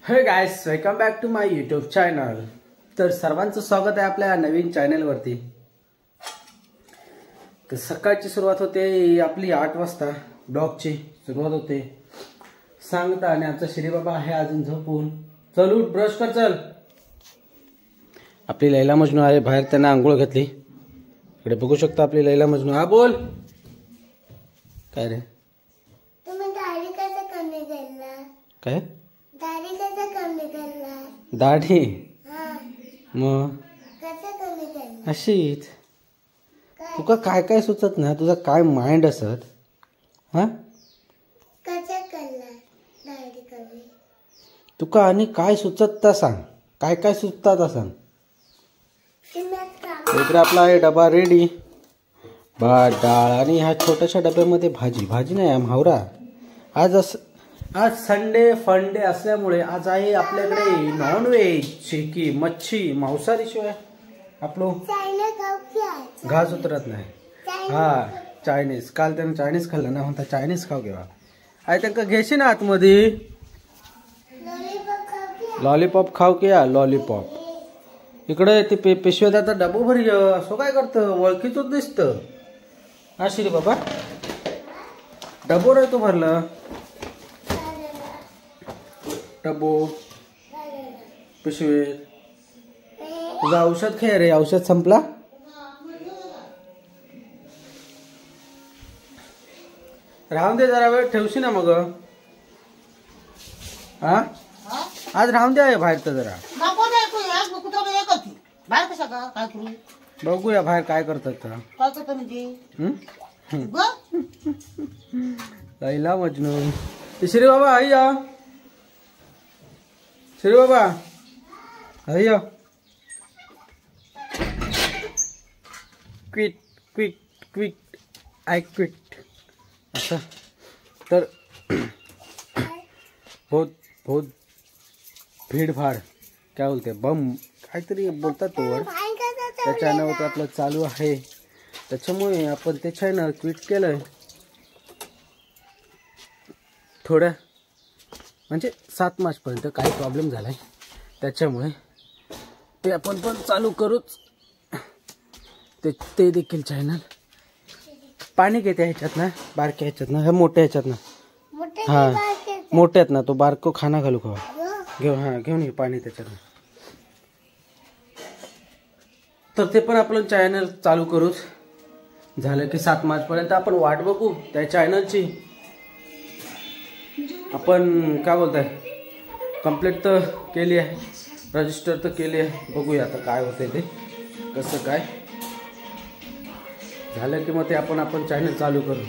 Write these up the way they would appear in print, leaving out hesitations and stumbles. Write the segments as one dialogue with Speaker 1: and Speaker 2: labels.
Speaker 1: हे guys, welcome back to my YouTube channel. तर सर्वांचं स्वागत आहे आपल्या नवीन चॅनलवरती। तर सकाळची सुरुवात होते आपली 8 वाजता, ब्लॉगची सुरुवात होते सांगता। आणि आमचा श्री बाबा आहे अजून झोपून। चल उठ, ब्रश कर चल। आपली लैला मजनू आहे बाहेर, त्यांना आंघोळ घातली। इकडे बघू शकता आपली लैला मजनू। हा बोल, काय रे?
Speaker 2: तुम्ही दाढी कसं कमी केला?
Speaker 1: काय
Speaker 2: दाढी कसं कमी केला?
Speaker 1: दाढी मग
Speaker 2: कसं कमी केला?
Speaker 1: अशीच। तुका काय काय सुचत ना, तुझा काय माइंड असत? हा,
Speaker 2: कसं केला दाढी कमी?
Speaker 1: तुका आणि काय सुचत ता सांग, काय काय सुचतात सांग। इकडे आपला आहे डबा रेडी, भात डाळ आणि ह्या छोट्याशा डब्यामध्ये भाजी। भाजी नाही हावरा। आज संडे फंडे असल्यामुळे आज आहे आपल्याकडे नॉनव्हेज, शेकी मच्छी, मांसाहारी शिवाय आपलं घास उतरत नाही। हा, चायनीज। काल त्यानं चायनीज खाल्लं ना, म्हणता चायनीज खाऊ घेवा। आई त्यांना घ्यायची ना आतमध्ये, लॉलीपॉप खाऊ की या लॉलीपॉप। इकडे ते पिशव्यात आता डबो भरी असं काय करतं, ओळखीच दिसतं। हा श्री बाबा, डबो रे तो भरलं डबो पिशवीत। तुझं औषध खाय रे, औषध संपला। राहून दे जरा वेळ, ठेवशी ना मग। हा, आज राहून द्या बाहेर तर जरा बघूया बाहेर काय करतात। लैला मजनू। श्री बाबा आई या, श्री बाबा आई या। Quit quit quit I quit असं। तर बहुत बहुत भीडभाड काय बोलते, बम काहीतरी बोलतात तो वर, त्या चॅनलवर आपलं चालू आहे। त्याच्यामुळे आपण ते चॅनल ट्विट केलंय थोडं, म्हणजे 7 मार्च पर्यंत काही प्रॉब्लेम झालाय, त्याच्यामुळे ते आपण पण चालू करूच। ते देखील चॅनल पाणी घेते ह्याच्यात ना, बारक्या ह्याच्यात ना, ह्या मोठ्या ह्याच्यात ना। हा, मोठ्यात ना, तो बारको खाना घालू का घेऊ? हा, घेऊन ये पाणी त्याच्यात। तर ते पण आपलं चॅनल चालू करूच। झालं की 7 मार्च पर्यंत आपण वाट बघू त्या चॅनलची। आपण काय बोलताय, कंप्लीट तर केली आहे, रजिस्टर तर केली आहे। बघूया आता काय होतंय ते, कसं काय झालं की मग ते आपण चॅनल चालू करू।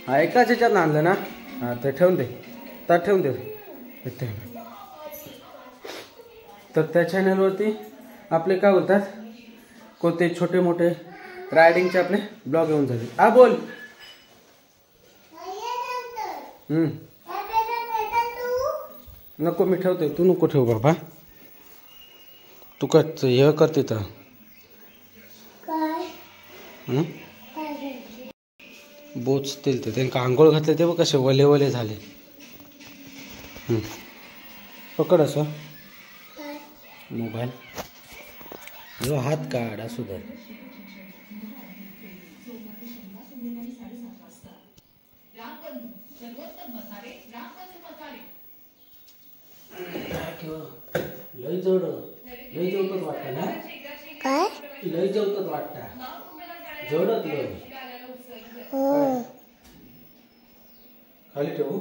Speaker 1: हा, एकाच ह्याच्यात आणलं ना। हा, ते ठेवून दे, तर ठेवून दे इथे। तर त्या चॅनलवरती आपले काय बोलतात, कोणते छोटे मोठे रायडिंगचे आपले ब्लॉग येऊन जातील। हा बोल। नको, मी ठेवतोय, तू नको ठेव बाबा। तू कच हे करते तर बोचतील ते, त्यांना आंघोळ घातले ते बघ कसे वले वले झाले। पकड असं मोबाईल, जो हात काढ असू दे। लय जवळच वाटतं ना,
Speaker 2: काय
Speaker 1: लय जवळच वाटतं, जवळच लय। खाली ठेवू।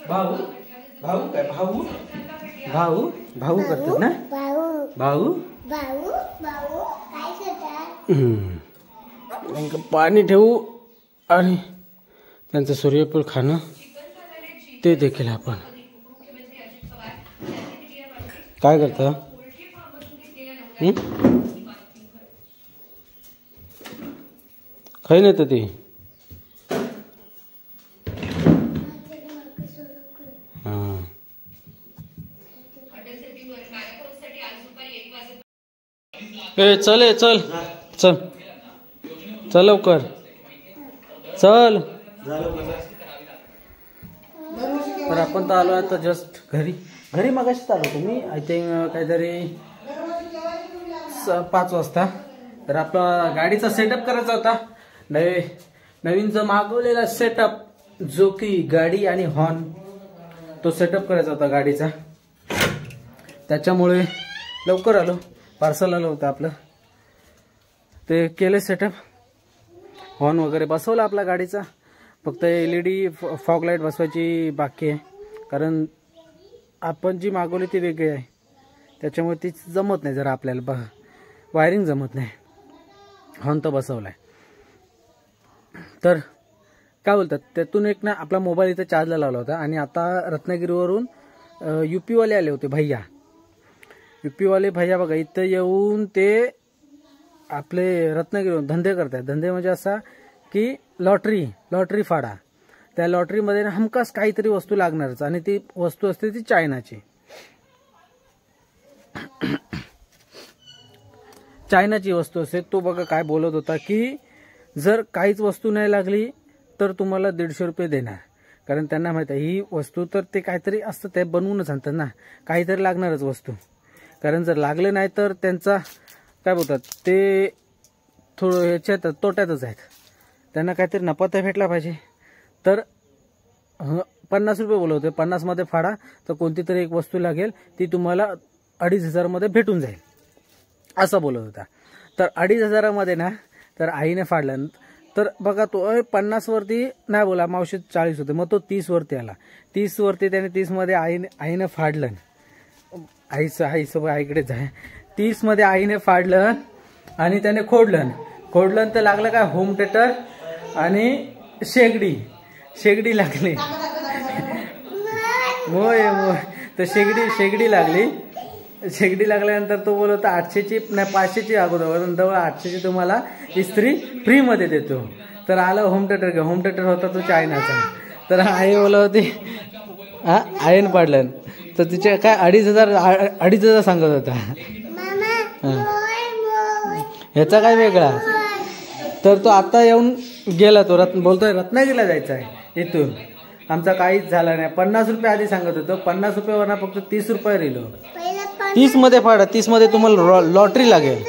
Speaker 1: भाऊ भाऊ काय भाऊ भाऊ भाऊ करतात ना,
Speaker 2: भाऊ
Speaker 1: भाऊ
Speaker 2: भाऊ भाऊ काय करतात?
Speaker 1: पाणी ठेवू आणि त्यांचं सूर्यफूल खाणं ते देखील आपण काय करता। खाई नाही तर ते ए चल चल चल चल लवकर चल. तर आपण तर आलो आता जस्ट घरी मगाशीच आलो तुम्ही आय थिंक काहीतरी 5 वाजता. तर आपला गाडीचा सेटअप करायचा होता. नवीन जो मागवलेला सेटअप जो की गाडी आणि हॉर्न तो सेटअप करायचा होता गाडीचा. त्याच्यामुळे लवकर आलो. पार्सल आलं होतं आपलं ते केले सेटअप. हॉर्न वगैरे बसवला आपला गाडीचा. फक्त LED फॉग लाईट बसवायची बाकी आहे. कारण आपण जी मागवली ती वेगळी आहे त्याच्यामुळे ती जमत नाही जरा आपल्याला वायरिंग जमत नाही. हॉर्न तर बसवलाय. तर काय बोलतात त्यातून एक ना आपला मोबाईल इथे चार्जला लावला होता. आणि आता रत्नागिरीवरून UP वाले आले होते भैया. UP वाले भैया बघा इथं येऊन ते आपले रत्नागिरीवरून धंदे करतात. धंदे म्हणजे असा की लॉटरी फाडा. त्या लॉटरीमध्ये हमखास काहीतरी वस्तू लागणारच आणि ती वस्तू असते ती चायनाची. चायनाची वस्तू असते. तो बघा काय बोलत होता की जर काहीच वस्तू नाही लागली तर तुम्हाला 150 रुपये देणार. कारण त्यांना माहिती आहे ही वस्तू तर ते काहीतरी असतं ते बनवूनच आणतात ना. काहीतरी लागणारच वस्तू. कारण जर लागले नाही तर त्यांचा काय बोलतात ते थोडं ह्याच्यात तोट्यातच आहेत. त्यांना काहीतरी नफा तर भेटला पाहिजे. तर 50 रुपये बोलत होते. 50 मध्ये फाडा तर कोणती तरी एक वस्तू लागेल ती तुम्हाला 2500 मध्ये भेटून जाईल असं बोलत होता. तर 2500 मध्ये ना तर आईने फाडलं. तर बघा तो 50 वरती नाही बोला मावशी 40 होते. मग तो 30 वरती आला. 30 वरती त्याने 30 मध्ये आईने फाडलं. आईसोबत आईकडेच आहे. 30 मध्ये आईने फाडलं आणि त्याने खोडलं तर लागलं काय होम थिएटर आणि शेगडी लागली. मोय तर शेगडी लागली. शेगडी लागल्यानंतर तो बोलत 800ची नाही 500ची अगोदर जवळ 800ची तुम्हाला इस्त्री फ्री मध्ये देतो. तर आलं होम थिएटर होता तो चायनाचा. तर आई बोलत होती आईन पाडलं. तर तिचे काय 2500 सांगत होता. ह्याचा काय वेगळा. तर तो आता येऊन गेला. तो बोलतोय रत्नागिरीला जायचा आहे इथून. आमचा काहीच झाला नाही. 50 रुपये आधी सांगत होतो. 50 रुपयावरना फक्त 30 रुपये राहिलो. 30 मध्ये फाडा. 30 मध्ये तुम्हाला लॉटरी लागेल.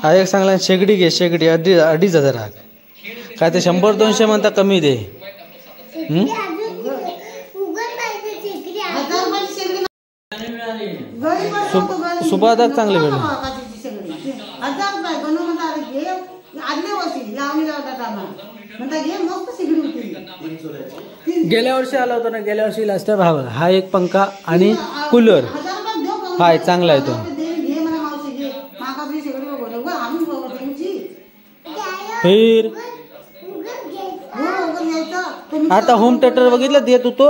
Speaker 1: हा एक चांगला शेगडी घे. शेगडी 2500 काय ते 100-200 म्हणता कमी दे. सुभादाक चांगले भेटले. गेल्या वर्षी आला होता ना. गेल्या वर्षी लास्ट भाव. हा एक पंखा आणि कूलर हाय चांगला आहे तो. फिर आता होम थिएटर बघितलं देत होतो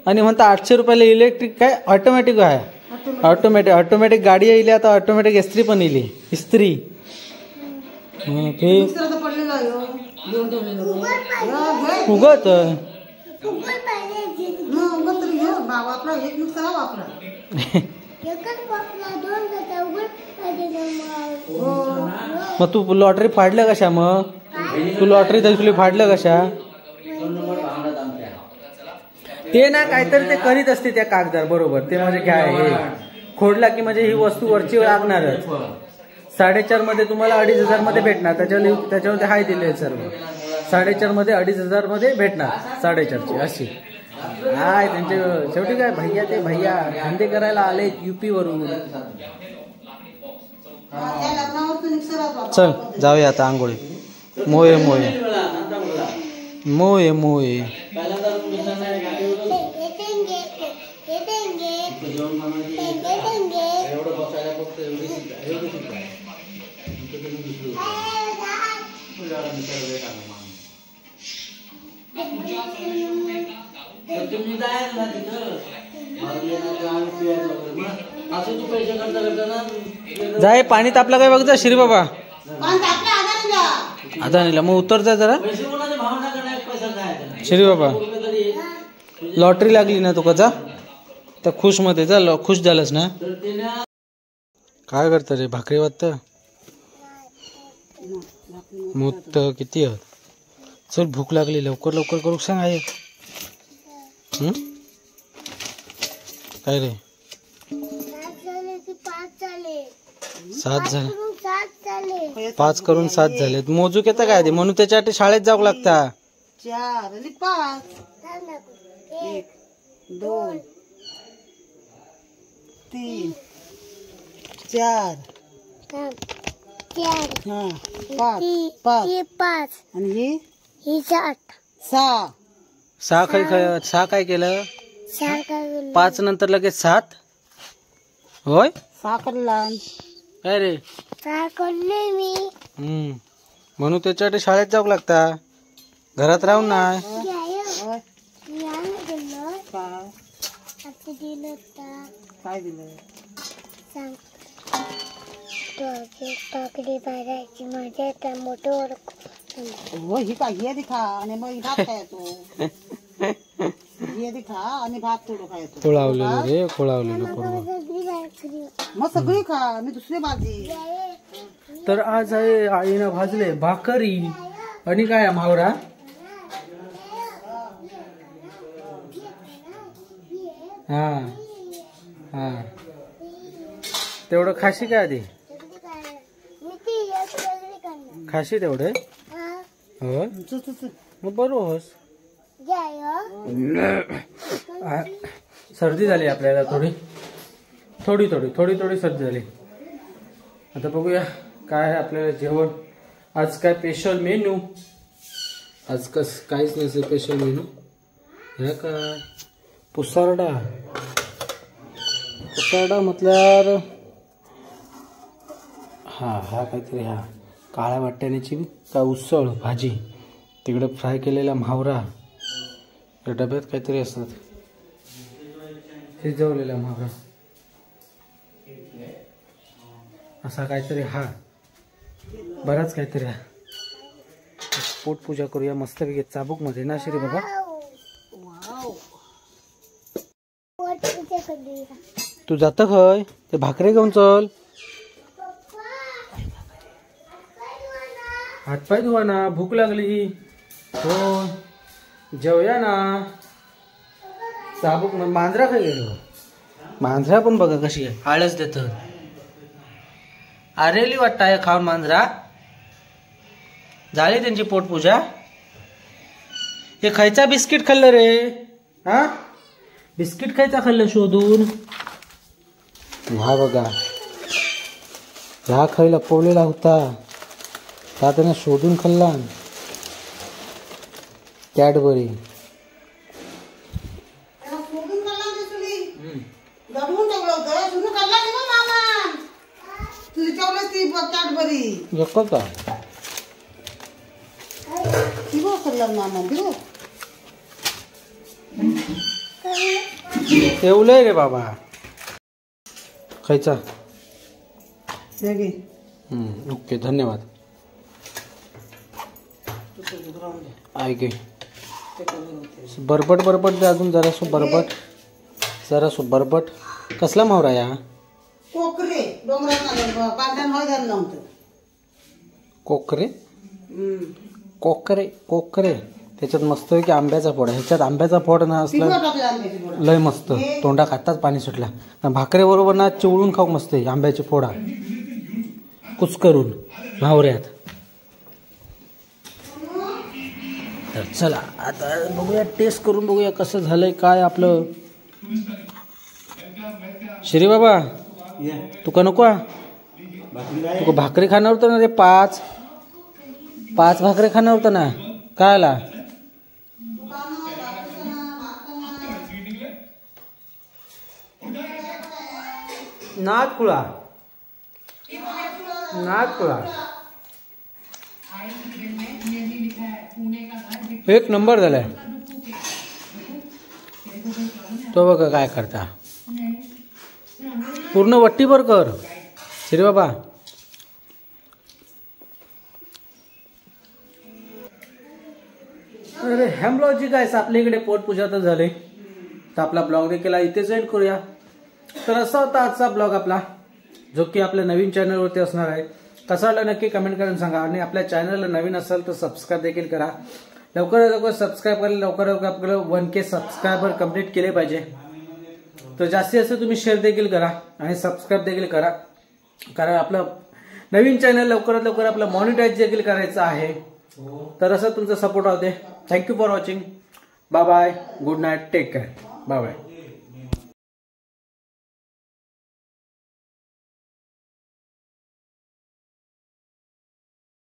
Speaker 1: आणि म्हणता 800 रुपयाला इलेक्ट्रिक काय ऑटोमॅटिक आहे. ऑटोमॅटिक गाडी येईल आता. ऑटोमॅटिक इस्त्री पण येईल. इस्त्री उगत मग तू लॉटरी फाडलं कशा. मग तू लॉटरी तुला फाडलं कशा. ते ना काहीतरी ते करीत असते त्या कागदार बरोबर. ते म्हणजे काय हे खोडला की म्हणजे ही वस्तू वरची लागणारच. 4.5 मध्ये तुम्हाला 2500 मध्ये भेटणार. त्याच्यामध्ये हाय दिले सर्व. 4.5 मध्ये 2500 मध्ये भेटणार. 4.5ची अशी हाय त्यांचे. शेवटी काय भैया ते भैया धंदे करायला आले UP वरून. चल जाऊया आता आंघोळी. मोये जाय पाणी तापलं काय बघ. श्री बाबा आता नाही मग उतर जा जरा. श्री बाबा लॉटरी लागली ना तुका जा तर खुश मध्ये जा. खुश झालंस ना. काय करतं रे? भाकरी वाटत मोत किती आहेत? चल भूक लागली, लवकर लवकर करू सांग आहे. काय रे? 7 झाले. 5 करून 7 झाले. मोजू येतं काय ते? म्हणून त्याच्यासाठी शाळेत जाऊ लागता.
Speaker 3: 4 आणि 5. 1 2 3 4 हा 5 आणि ही 6.
Speaker 1: 6 काय केलं? 5 नंतर लगेच 7. होय
Speaker 3: 6 करला.
Speaker 1: काय रे? म्हणून त्याच्यासाठी शाळेत जाऊ लागता, घरात राहून नाही.
Speaker 3: काय दिलं?
Speaker 2: टाकडी भरायची मजा येते मोठं.
Speaker 3: हो ही काय हे खा आणि मग भात खायचो. हे खा आणि भात थोडं खायचो.
Speaker 1: खोळावलेलं रे, खोळावलेलं बरोबर.
Speaker 3: मग सगळी खा, मी दुसरी भाजी.
Speaker 1: तर आज आहे आईनं भाजले भाकरी आणि काय मावरा. हा हा तेवढं खाशी काय आधी? खाशी तेवढे? हो मग बरोबर. सर्दी झाली आपल्याला थोडी थोडी थोडी थोडी थोडी सर्दी झाली. आता बघूया काय आहे आपल्याला जेवण. आज काय स्पेशल मेनू? आज काहीच नाही स्पेशल मेनू. ह्या काय पुसारडा. पुसारडा म्हटल्यावर हा काहीतरी हा काळ्या वाटाण्याची काय उसळ भाजी, तिकडे फ्राय केलेला म्हावरा, डब्यात काहीतरी असतात शिजवलेला म्हावरा असा काहीतरी. हा बराच काहीतरी. हा पोटपूजा करूया मस्तपैकी चाबूक मध्ये ना श्री बाबा. तू जात खय? ते भाकरी घेऊन चल. हातपाय धुवा ना, भूक लागली. हो जेवया ना. चाबूक मांजरा काय गेलो? मांजरा पण बघा कशी आहे, आळस देत. आरेली वाटतं खाऊन मांजरा. झाली त्यांची पोटपूजा. हे खायचा बिस्किट खाल्लं रे? हा बिस्किट खायचा खाल्लं शोधून. हा बघा ह्या खायला पोवलेला होता, त्याने शोधून खाल्ला. कॅडबरी ठेवलंय रे बाबा. खायचा. ओके धन्यवाद. ऐक बरबट बरबट दे अजून जरासं बरबट, जरासं बरबट. कसला मावरा या?
Speaker 3: कोकरे डोंगरात.
Speaker 1: कोकरे कोकरे कोकरे त्याच्यात मस्त की आंब्याचा फोड. ह्याच्यात आंब्याचा फोड ना असला लय मस्त, तोंडा खाताच पाणी सुटला. भाकरे बरोबर ना चिवळून खाऊ मस्त आंब्याचे फोडा कुचकरून भावऱ्यात. तर चला आता बघूया, टेस्ट करून बघूया कसं झालंय काय आपलं. श्री बाबा तुका नको? तुका भाकरी खाणार होतं ना रे? 5 भाकरी खाणार होतं ना, काय आला? नादकुळा एक नंबर झालाय. तो बघा काय करता, पूर्ण वट्टीभर कर श्री बाबा. अरे हॅमलॉजी काय आपल्या इकडे पोटपूजा तर झाले, तर आपला ब्लॉग देखील इथेच एंड करूया. तर असा होता आजचा ब्लॉग आपला. जो की आपल्या नवीन चॅनलवरती असणार आहे. कसा वाटला नक्की कमेंट करून सांगा आणि आपल्या चॅनलला नवीन असाल तर सबस्क्राईब देखील करा. लवकरात लवकर सबस्क्राईब करायला लवकरात लवकर आपल्याला 1K सबस्क्रायबर कंप्लीट केले पाहिजे. तर जास्तीत जास्त तुम्ही शेअर देखील करा आणि सबस्क्राईब देखील करा, कारण आपलं नवीन चॅनल लवकरात लवकर आपलं मॉनिटाईज देखील करायचं आहे. तर असं तुमचा सपोर्ट होते. Thank you for watching. Bye bye. Good night. Take care. Bye bye.